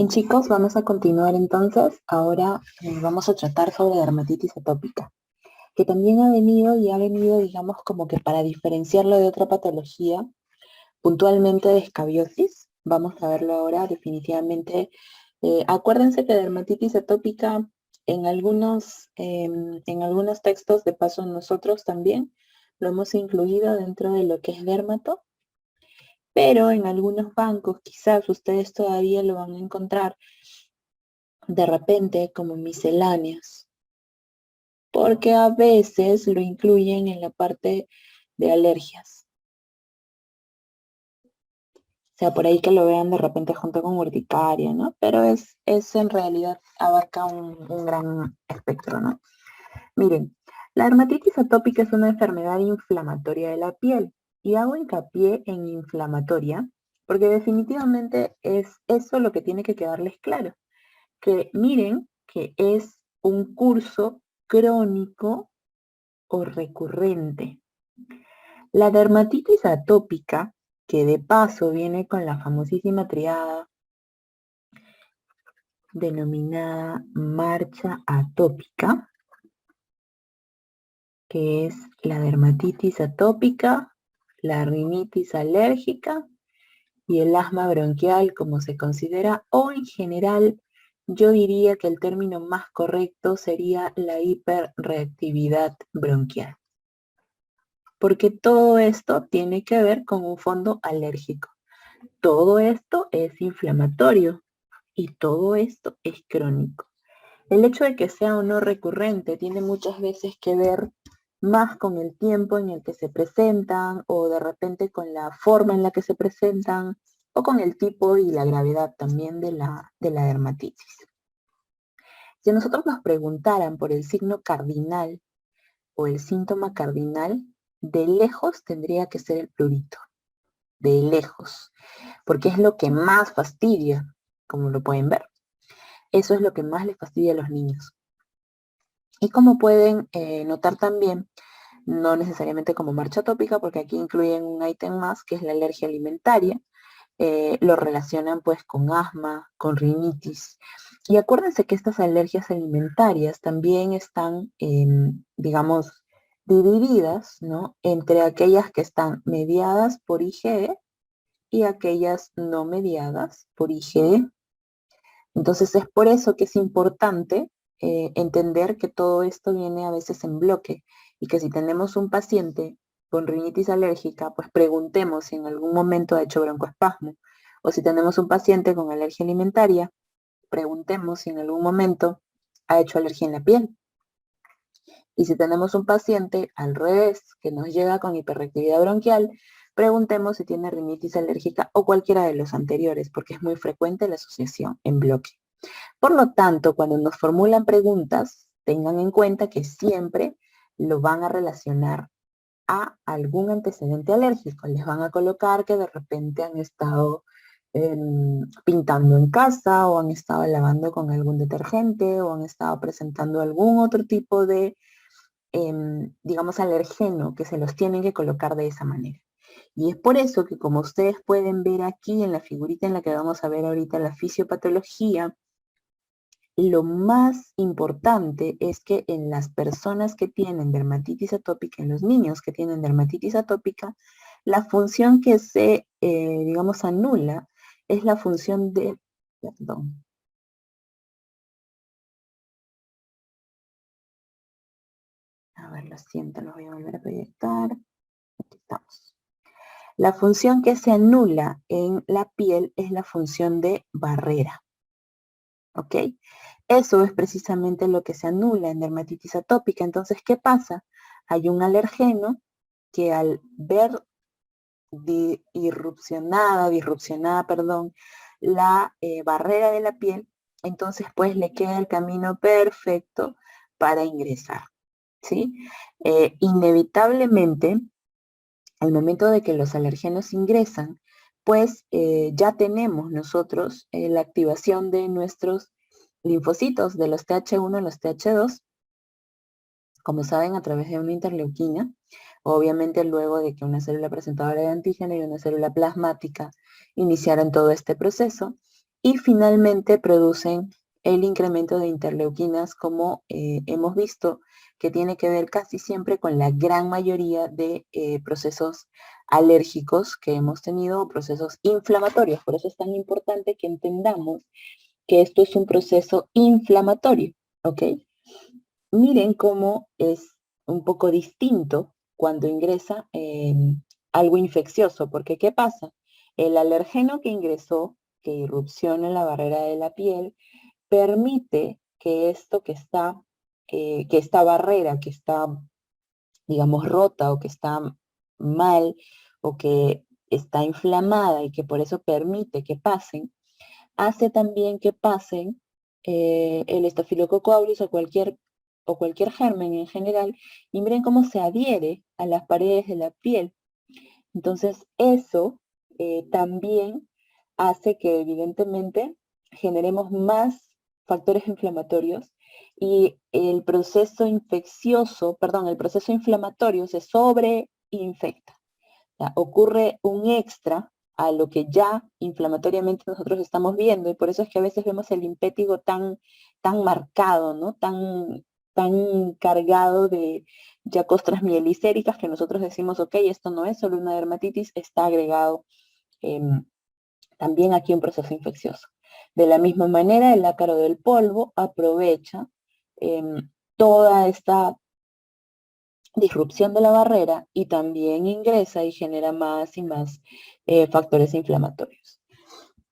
Chicos, vamos a continuar entonces. Ahora vamos a tratar sobre dermatitis atópica, que también ha venido, digamos, como que para diferenciarlo de otra patología, puntualmente de escabiosis. Vamos a verlo ahora definitivamente. Acuérdense que dermatitis atópica en algunos textos, de paso nosotros también lo hemos incluido dentro de lo que es dermato, pero en algunos bancos quizás ustedes todavía lo van a encontrar de repente como misceláneas, porque a veces lo incluyen en la parte de alergias. O sea, por ahí que lo vean de repente junto con urticaria, ¿no? Pero es en realidad abarca un gran espectro, ¿no? Miren, la dermatitis atópica es una enfermedad inflamatoria de la piel. Y hago hincapié en inflamatoria porque definitivamente es eso lo que tiene que quedarles claro. Que miren que es un curso crónico o recurrente. La dermatitis atópica, que de paso viene con la famosísima triada denominada marcha atópica, que es la dermatitis atópica, la rinitis alérgica y el asma bronquial, como se considera, o en general, yo diría que el término más correcto sería la hiperreactividad bronquial, porque todo esto tiene que ver con un fondo alérgico. Todo esto es inflamatorio y todo esto es crónico. El hecho de que sea o no recurrente tiene muchas veces que ver más con el tiempo en el que se presentan o de repente con la forma en la que se presentan o con el tipo y la gravedad también de la dermatitis. Si nosotros nos preguntaran por el signo cardinal o el síntoma cardinal, de lejos tendría que ser el prurito, de lejos, porque es lo que más fastidia, como lo pueden ver. Eso es lo que más les fastidia a los niños. Y como pueden notar también, no necesariamente como marcha atópica, porque aquí incluyen un ítem más, que es la alergia alimentaria. Lo relacionan pues con asma, con rinitis. Y acuérdense que estas alergias alimentarias también están, digamos, divididas, ¿no? Entre aquellas que están mediadas por IgE y aquellas no mediadas por IgE. Entonces es por eso que es importante entender que todo esto viene a veces en bloque y que si tenemos un paciente con rinitis alérgica, pues preguntemos si en algún momento ha hecho broncoespasmo. O si tenemos un paciente con alergia alimentaria, preguntemos si en algún momento ha hecho alergia en la piel. Y si tenemos un paciente al revés, que nos llega con hiperreactividad bronquial, preguntemos si tiene rinitis alérgica o cualquiera de los anteriores, porque es muy frecuente la asociación en bloque. Por lo tanto, cuando nos formulan preguntas, tengan en cuenta que siempre lo van a relacionar a algún antecedente alérgico. Les van a colocar que de repente han estado pintando en casa o han estado lavando con algún detergente o han estado presentando algún otro tipo de, digamos, alergeno que se los tienen que colocar de esa manera. Y es por eso que, como ustedes pueden ver aquí en la figurita en la que vamos a ver ahorita la fisiopatología, lo más importante es que en las personas que tienen dermatitis atópica, en los niños que tienen dermatitis atópica, la función que se, digamos, anula es la función de, perdón. A ver, lo siento, lo voy a volver a proyectar. Aquí estamos. La función que se anula en la piel es la función de barrera. ¿Ok? Eso es precisamente lo que se anula en dermatitis atópica. Entonces, ¿qué pasa? Hay un alergeno que al ver disrupcionada, perdón, la barrera de la piel, entonces pues le queda el camino perfecto para ingresar, ¿sí? Inevitablemente, al momento de que los alergenos ingresan, pues ya tenemos nosotros la activación de nuestros linfocitos, de los TH1 los TH2, como saben, a través de una interleuquina, obviamente luego de que una célula presentadora de antígeno y una célula plasmática iniciaran todo este proceso, Y finalmente producen el incremento de interleuquinas, como hemos visto, que tiene que ver casi siempre con la gran mayoría de procesos alérgicos que hemos tenido, procesos inflamatorios. Por eso es tan importante que entendamos que esto es un proceso inflamatorio, ¿ok? Miren cómo es un poco distinto cuando ingresa algo infeccioso, porque ¿qué pasa? El alergeno que ingresó, que irrupciona en la barrera de la piel, permite que esto que esta barrera que está, digamos, rota o que está mal o que está inflamada y que por eso permite que pasen, hace también que pasen el estafilococo aureus o cualquier germen en general, y miren cómo se adhiere a las paredes de la piel. Entonces, eso también hace que evidentemente generemos más factores inflamatorios y el proceso infeccioso, perdón, el proceso inflamatorio se sobreinfecta. Sea, ocurre un extra a lo que ya inflamatoriamente nosotros estamos viendo, y por eso es que a veces vemos el impétigo tan marcado, ¿no? Tan cargado de ya costras mielicéricas que nosotros decimos, ok, esto no es solo una dermatitis, está agregado también aquí un proceso infeccioso. De la misma manera, el ácaro del polvo aprovecha toda esta disrupción de la barrera y también ingresa y genera más y más factores inflamatorios.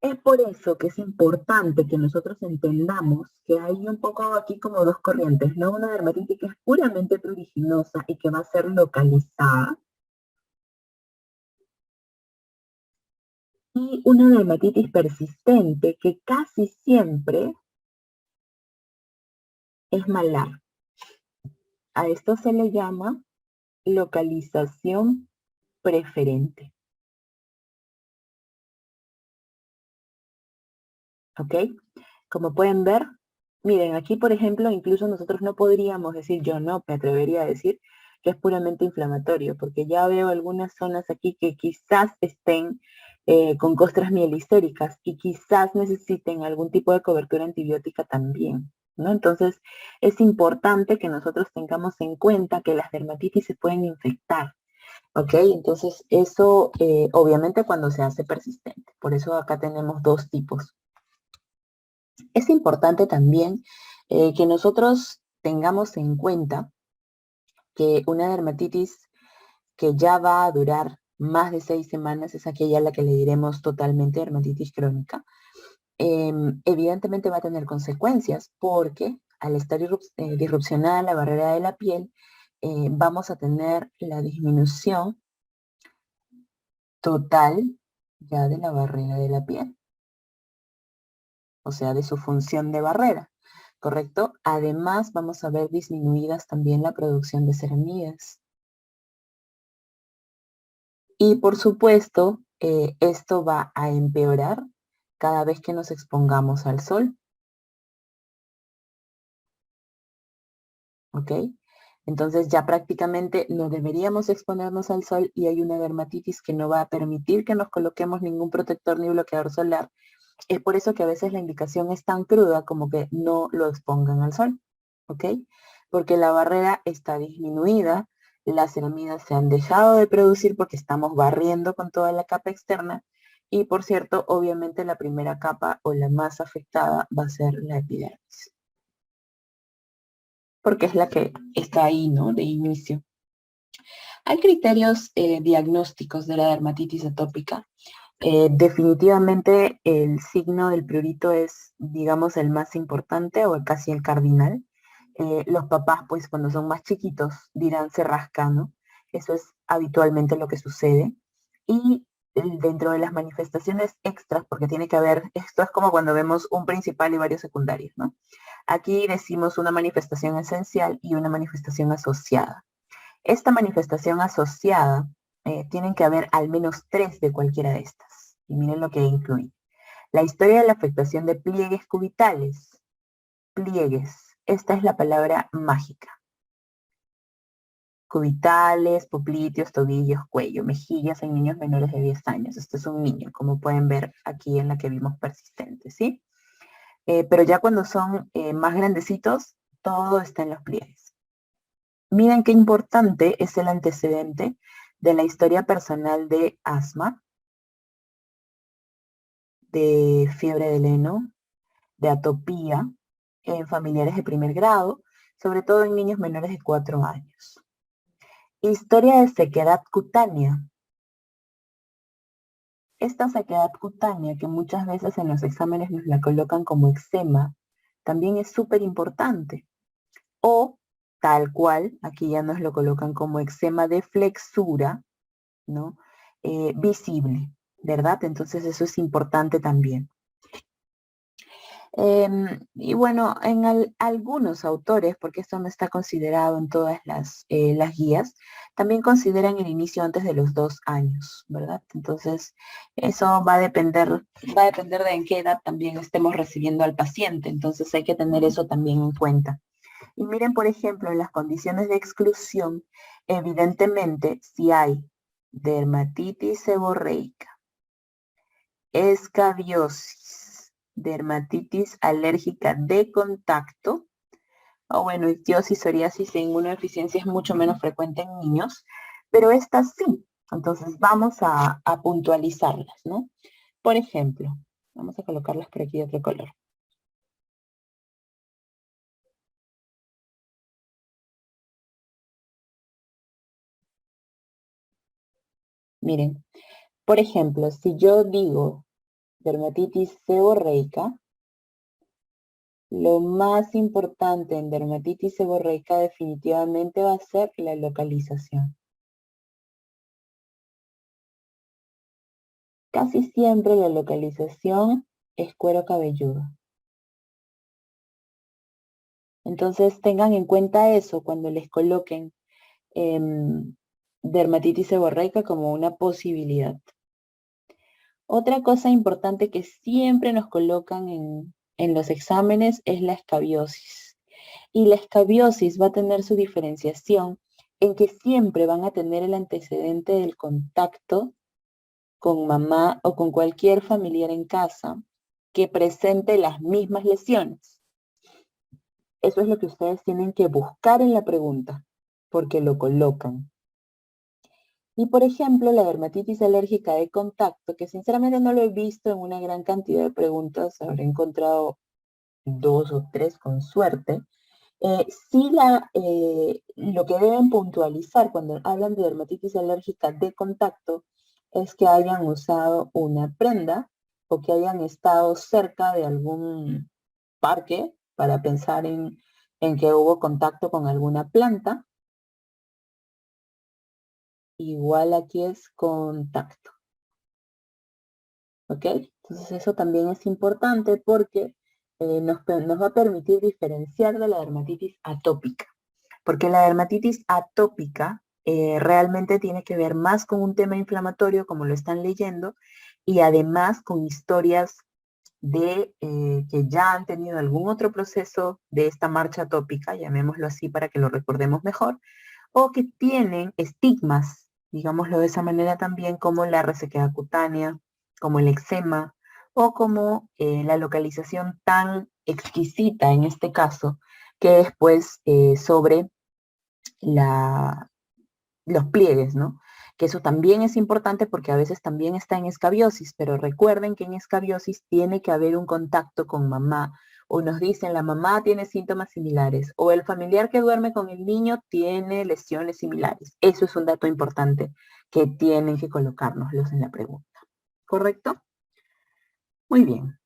Es por eso que es importante que nosotros entendamos que hay un poco aquí como dos corrientes, ¿no? Una dermatitis que es puramente pruriginosa y que va a ser localizada, y una dermatitis persistente que casi siempre es malar. A esto se le llama localización preferente, ¿ok? Como pueden ver, miren, aquí por ejemplo, incluso nosotros no podríamos decir, yo no me atrevería a decir que es puramente inflamatorio, porque ya veo algunas zonas aquí que quizás estén con costras mielicéricas y quizás necesiten algún tipo de cobertura antibiótica también, ¿no? Entonces, es importante que nosotros tengamos en cuenta que las dermatitis se pueden infectar, ¿ok? Entonces, eso obviamente cuando se hace persistente. Por eso acá tenemos dos tipos. Es importante también que nosotros tengamos en cuenta que una dermatitis que ya va a durar más de 6 semanas es aquella a la que le diremos totalmente dermatitis crónica. Evidentemente va a tener consecuencias porque al estar disrupcionada la barrera de la piel, vamos a tener la disminución total ya de la barrera de la piel, o sea, de su función de barrera, ¿correcto? Además, vamos a ver disminuidas también la producción de ceramidas. Y por supuesto, esto va a empeorar cada vez que nos expongamos al sol, ¿ok? Entonces ya prácticamente no deberíamos exponernos al sol y hay una dermatitis que no va a permitir que nos coloquemos ningún protector ni bloqueador solar. Es por eso que a veces la indicación es tan cruda como que no lo expongan al sol, ¿ok? Porque la barrera está disminuida, las ceramidas se han dejado de producir porque estamos barriendo con toda la capa externa y por cierto, obviamente la primera capa o la más afectada va a ser la epidermis, porque es la que está ahí, ¿no? De inicio. Hay criterios diagnósticos de la dermatitis atópica. Definitivamente el signo del prurito es, digamos, el más importante o casi el cardinal. Los papás, pues, cuando son más chiquitos, dirán se rasca, ¿no? Eso es habitualmente lo que sucede. Y dentro de las manifestaciones extras, porque tiene que haber, esto es como cuando vemos un principal y varios secundarios, ¿no? Aquí decimos una manifestación esencial y una manifestación asociada. Esta manifestación asociada tienen que haber al menos 3 de cualquiera de estas. Y miren lo que incluye. La historia de la afectación de pliegues cubitales. Pliegues. Esta es la palabra mágica. cubitales, popliteos, tobillos, cuello, mejillas en niños menores de 10 años. Este es un niño, como pueden ver aquí en la que vimos persistente, ¿sí? Pero ya cuando son más grandecitos, todo está en los pliegues. Miren qué importante es el antecedente de la historia personal de asma, de fiebre del heno, de atopía en familiares de primer grado, sobre todo en niños menores de 4 años. Historia de sequedad cutánea. Esta sequedad cutánea, que muchas veces en los exámenes nos la colocan como eczema, también es súper importante. O, tal cual, aquí ya nos lo colocan como eczema de flexura, ¿no? Visible, ¿verdad? Entonces eso es importante también. Y bueno, en algunos autores, porque esto no está considerado en todas las guías, también consideran el inicio antes de los 2 años, ¿verdad? Entonces, eso va a depender de en qué edad también estemos recibiendo al paciente, entonces hay que tener eso también en cuenta. Y miren, por ejemplo, en las condiciones de exclusión, evidentemente, si hay dermatitis seborreica, escabiosis, dermatitis alérgica de contacto, o bueno, ictiosis, psoriasis e inmunodeficiencia es mucho menos frecuente en niños, pero estas sí. Entonces vamos a puntualizarlas, ¿no? Por ejemplo, vamos a colocarlas por aquí de otro color. Miren, por ejemplo, si yo digo dermatitis seborreica, lo más importante en dermatitis seborreica definitivamente va a ser la localización. Casi siempre la localización es cuero cabelludo. Entonces tengan en cuenta eso cuando les coloquen dermatitis seborreica como una posibilidad. Otra cosa importante que siempre nos colocan en los exámenes es la escabiosis. Y la escabiosis va a tener su diferenciación en que siempre van a tener el antecedente del contacto con mamá o con cualquier familiar en casa que presente las mismas lesiones. Eso es lo que ustedes tienen que buscar en la pregunta, porque lo colocan. Y por ejemplo, la dermatitis alérgica de contacto, que sinceramente no lo he visto en una gran cantidad de preguntas, habré encontrado 2 o 3 con suerte. Sí, lo que deben puntualizar cuando hablan de dermatitis alérgica de contacto es que hayan usado una prenda o que hayan estado cerca de algún parque para pensar en que hubo contacto con alguna planta. Igual aquí es contacto. ¿Ok? Entonces eso también es importante porque nos va a permitir diferenciar de la dermatitis atópica. Porque la dermatitis atópica realmente tiene que ver más con un tema inflamatorio, como lo están leyendo, y además con historias de que ya han tenido algún otro proceso de esta marcha atópica, llamémoslo así para que lo recordemos mejor, o que tienen estigmas, digámoslo de esa manera también, como la resequedad cutánea, como el eczema, o como la localización tan exquisita en este caso, que es pues sobre los pliegues, ¿no? Que eso también es importante porque a veces también está en escabiosis, pero recuerden que en escabiosis tiene que haber un contacto con mamá, o nos dicen la mamá tiene síntomas similares, o el familiar que duerme con el niño tiene lesiones similares. Eso es un dato importante que tienen que colocárnoslos en la pregunta. ¿Correcto? Muy bien.